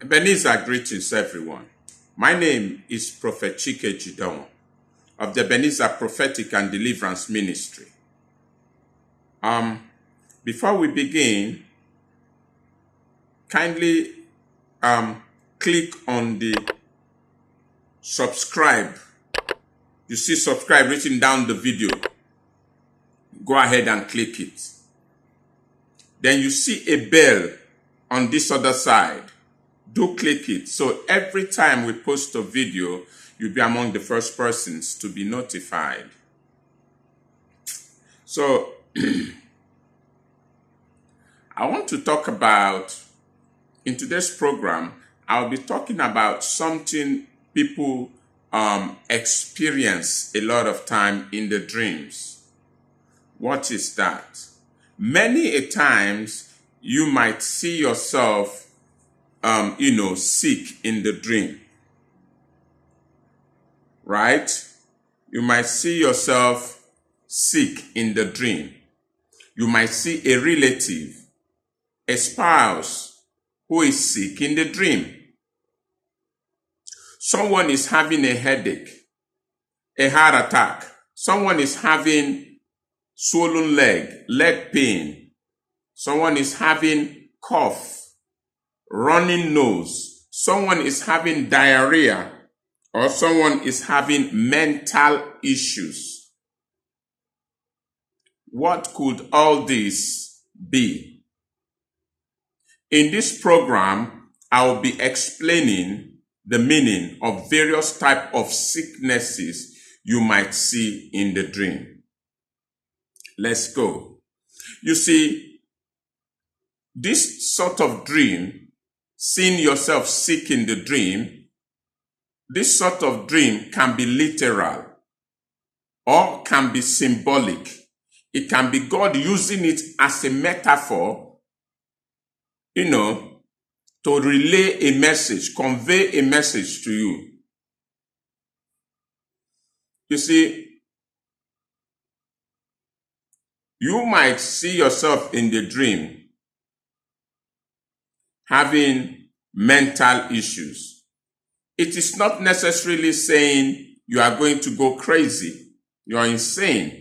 Ebenezer, greetings everyone. My name is Prophet Chike Jideonwo of the Ebenezer Prophetic and Deliverance Ministry. Before we begin, kindly click on the subscribe. You see subscribe written down the video. Go ahead and click it. Then you see a bell on this other side. Do click it. So every time we post a video, you'll be among the first persons to be notified. So I want to talk about, in today's program, I'll be talking about something people experience a lot of time in the dreams. What is that? Many a times you might see yourself sick in the dream, right? You might see yourself sick in the dream. You might see a relative, a spouse who is sick in the dream. Someone is having a headache, a heart attack. Someone is having swollen leg pain. Someone is having cough, running nose. Someone is having diarrhea, or someone is having mental issues. What could all this be? In this program, I will be explaining the meaning of various types of sicknesses you might see in the dream. Let's go. You see, this sort of dream, seeing yourself sick in the dream, this sort of dream can be literal or can be symbolic. It can be God using it as a metaphor, to relay a message, convey a message to you. You see, you might see yourself in the dream having mental issues. It is not necessarily saying you are going to go crazy, you are insane.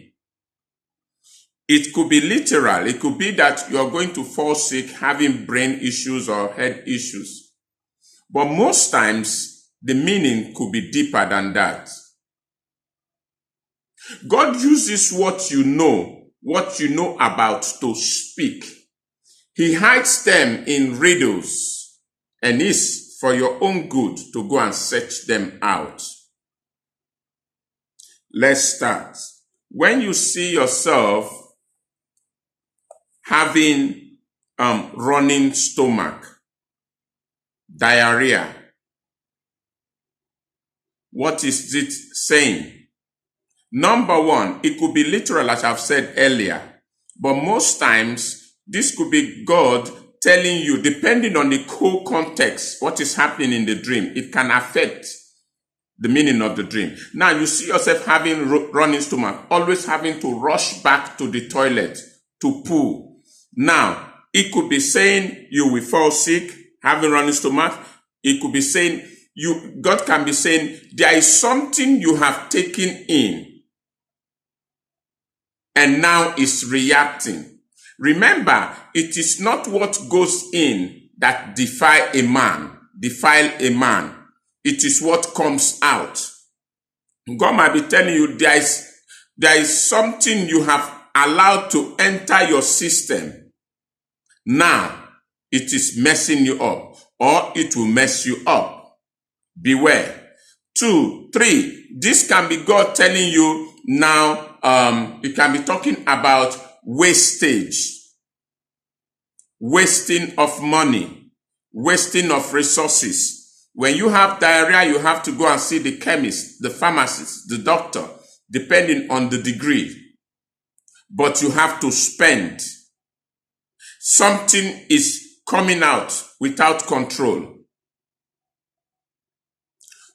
It could be literal. It could be that you are going to fall sick, having brain issues or head issues. But most times, the meaning could be deeper than that. God uses what you know about to speak. He hides them in riddles, and it's for your own good to go and search them out. Let's start. When you see yourself having running stomach, diarrhea, what is it saying? Number one, it could be literal, as I've said earlier, but most times this could be God telling you, depending on the whole context, what is happening in the dream. It can affect the meaning of the dream. Now you see yourself having running stomach, always having to rush back to the toilet to poo. Now, it could be saying you will fall sick, having running stomach. It could be saying God can be saying there is something you have taken in and now it's reacting. Remember, it is not what goes in that defile a man. It is what comes out. God might be telling you there is something you have allowed to enter your system. Now, it is messing you up, or it will mess you up. Beware. 2, 3, this can be God telling you now, you can be talking about wastage, wasting of money, wasting of resources. When you have diarrhea, you have to go and see the chemist, the pharmacist, the doctor, depending on the degree. But you have to spend. Something is coming out without control.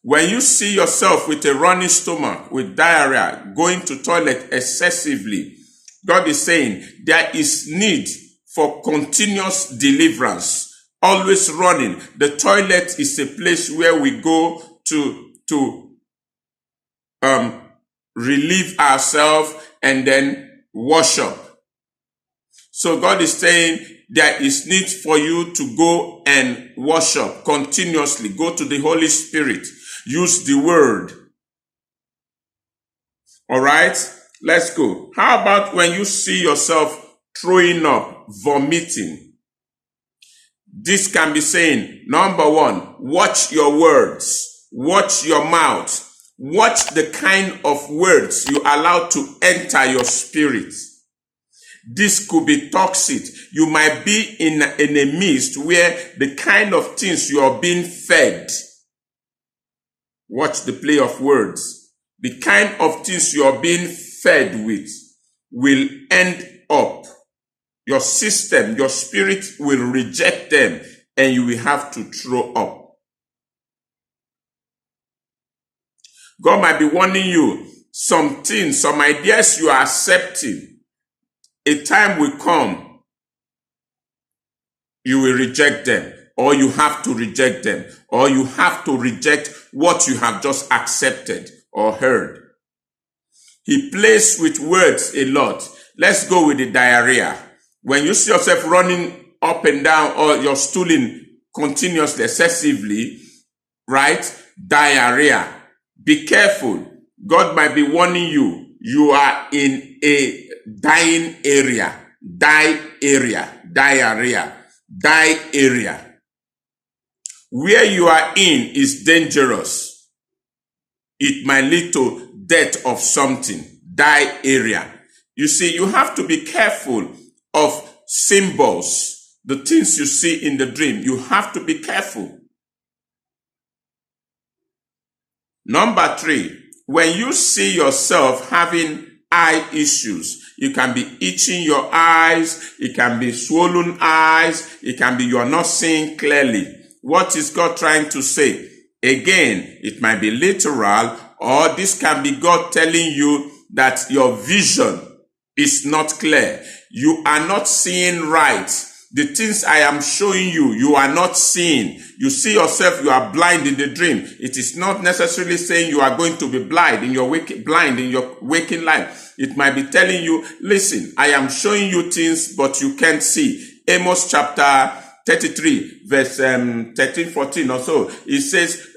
When you see yourself with a running stomach, with diarrhea, going to toilet excessively, God is saying there is need for continuous deliverance always running. The toilet is a place where we go to relieve ourselves and then worship. So God is saying there is need for you to go and worship continuously. Go to the Holy Spirit. Use the word. All right, let's go. How about when you see yourself throwing up, vomiting? This can be saying, number one, watch your words, watch your mouth, watch the kind of words you allow to enter your spirit. This could be toxic. You might be in a midst where the kind of things you are being fed. Watch the play of words. The kind of things you are being fed with will end up. Your system, your spirit will reject them and you will have to throw up. God might be warning you, some things, some ideas you are accepting. A time will come, you will reject them, or you have to reject them, or you have to reject what you have just accepted or heard. He plays with words a lot. Let's go with the diarrhea. When you see yourself running up and down or you're stooling continuously, excessively, right? Diarrhea. Be careful. God might be warning you. You are in a dying area. Diarrhea. Where you are in is dangerous. It might lead to death of something. Diarrhea. You see, you have to be careful of symbols, the things you see in the dream. You have to be careful. Number 3, when you see yourself having eye issues, you can be itching your eyes, it can be swollen eyes, it can be you are not seeing clearly. What is God trying to say? Again, it might be literal, or this can be God telling you that your vision is not clear. You are not seeing right. The things I am showing you, you are not seeing. You see yourself, you are blind in the dream. It is not necessarily saying you are going to be blind in your waking life. It might be telling you, listen, I am showing you things, but you can't see. Amos chapter 33, verse 13, 14 or so. It says,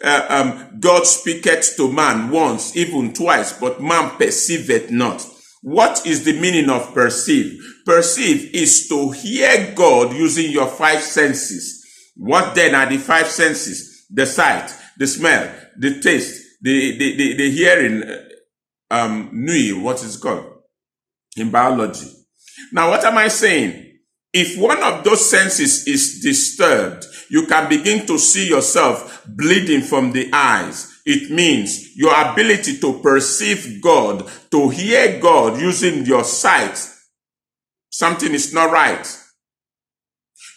God speaketh to man once, even twice, but man perceiveth not. What is the meaning of perceive? Perceive is to hear God using your 5 senses. What then are the 5 senses? The sight, the smell, the taste, the hearing, what is it called in biology. Now, what am I saying? If one of those senses is disturbed, you can begin to see yourself bleeding from the eyes. It means your ability to perceive God, to hear God using your sight, something is not right.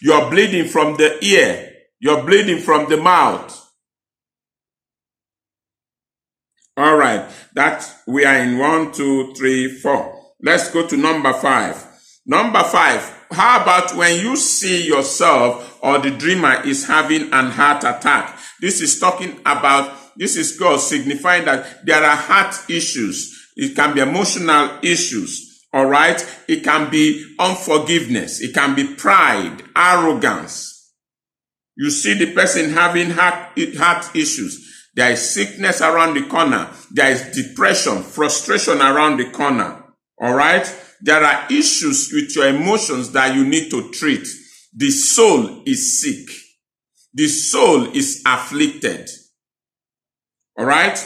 You're bleeding from the ear. You're bleeding from the mouth. All right, we are in 1, 2, 3, 4. Let's go to number 5. Number 5. How about when you see yourself or the dreamer is having an heart attack? This is God signifying that there are heart issues. It can be emotional issues. All right. It can be unforgiveness. It can be pride, arrogance. You see the person having heart issues. There is sickness around the corner. There is depression, frustration around the corner. All right. There are issues with your emotions that you need to treat. The soul is sick. The soul is afflicted. All right.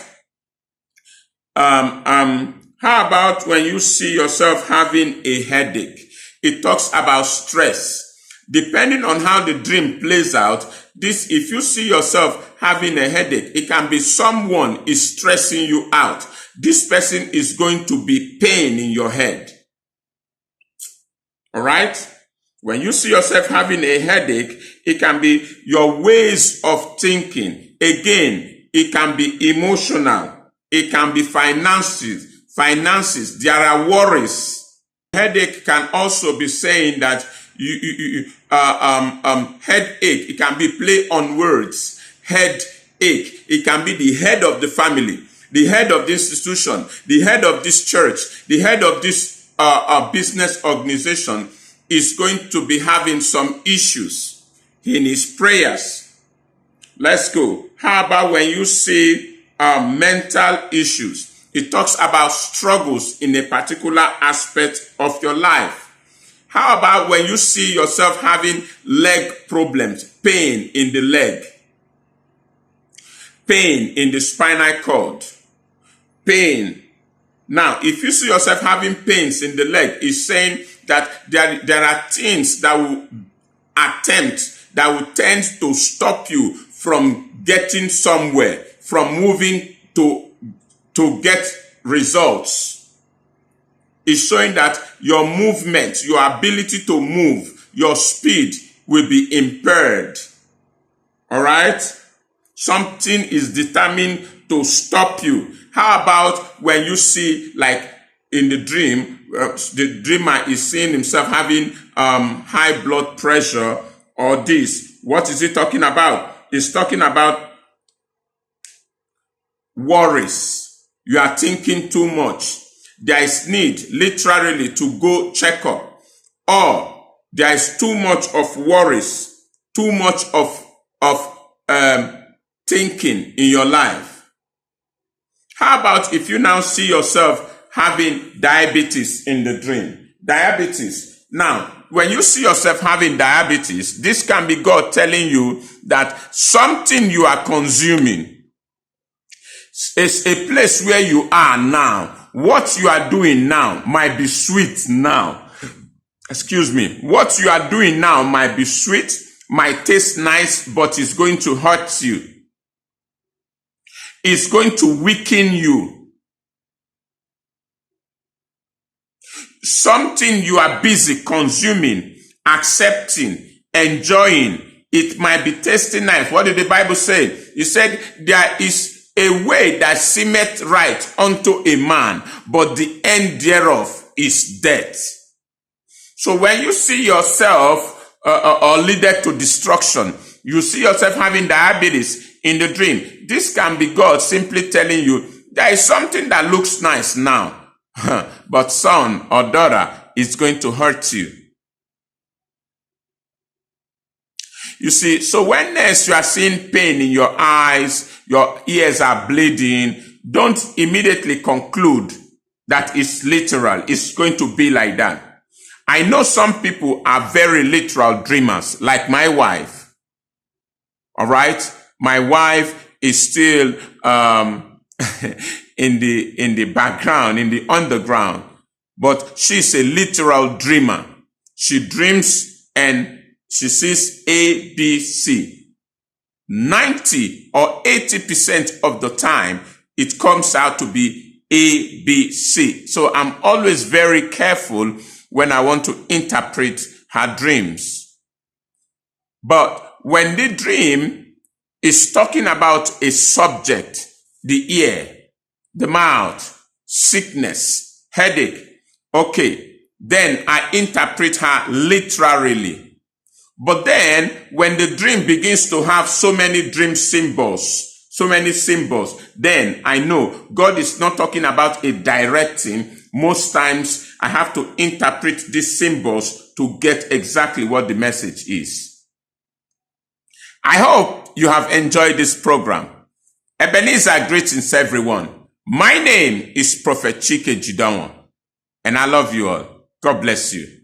How about when you see yourself having a headache? It talks about stress. Depending on how the dream plays out, if you see yourself having a headache, it can be someone is stressing you out. This person is going to be pain in your head. All right. When you see yourself having a headache, it can be your ways of thinking. Again, it can be emotional. It can be finances. There are worries. Headache can also be saying that Headache. It can be play on words. Headache. It can be the head of the family, the head of the institution, the head of this church, the head of this business organization is going to be having some issues in his prayers. Let's go. How about when you see mental issues? It talks about struggles in a particular aspect of your life. How about when you see yourself having leg problems, pain in the leg, pain in the spinal cord, pain. Now, if you see yourself having pains in the leg, it's saying that there are things that will tend to stop you from getting somewhere, from moving to get results. It's showing that your movement, your ability to move, your speed will be impaired. All right? Something is determined to stop you. How about when you see, like in the dream, the dreamer is seeing himself having high blood pressure or this. What is he talking about? He's talking about worries. You are thinking too much. There is need literally to go check up. Or there is too much of worries, too much of thinking in your life. How about if you now see yourself having diabetes in the dream? Diabetes. Now, when you see yourself having diabetes, this can be God telling you that something you are consuming is a place where you are now. What you are doing now might be sweet now. Excuse me. What you are doing now might be sweet, might taste nice, but it's going to hurt you. It's going to weaken you. Something you are busy consuming, accepting, enjoying, it might be tasting nice. What did the Bible say? It said there is a way that seemeth right unto a man, but the end thereof is death. So when you see yourself or leaded to destruction, you see yourself having diabetes in the dream, this can be God simply telling you, there is something that looks nice now, but son or daughter, it's going to hurt you. You see, so when next you are seeing pain in your eyes, your ears are bleeding, don't immediately conclude that it's literal. It's going to be like that. I know some people are very literal dreamers, like my wife. All right? My wife is still in the background, in the underground, but she's a literal dreamer. She dreams and she sees A, B, C. 90 or 80% of the time, it comes out to be A, B, C. So I'm always very careful when I want to interpret her dreams. But when the dream is talking about a subject, the ear, the mouth, sickness, headache, okay, then I interpret her literally. But then, when the dream begins to have so many dream symbols, then I know God is not talking about a direct thing. Most times, I have to interpret these symbols to get exactly what the message is. I hope you have enjoyed this program. Ebenezer greetings, everyone. My name is Prophet Chike Jideonwo, and I love you all. God bless you.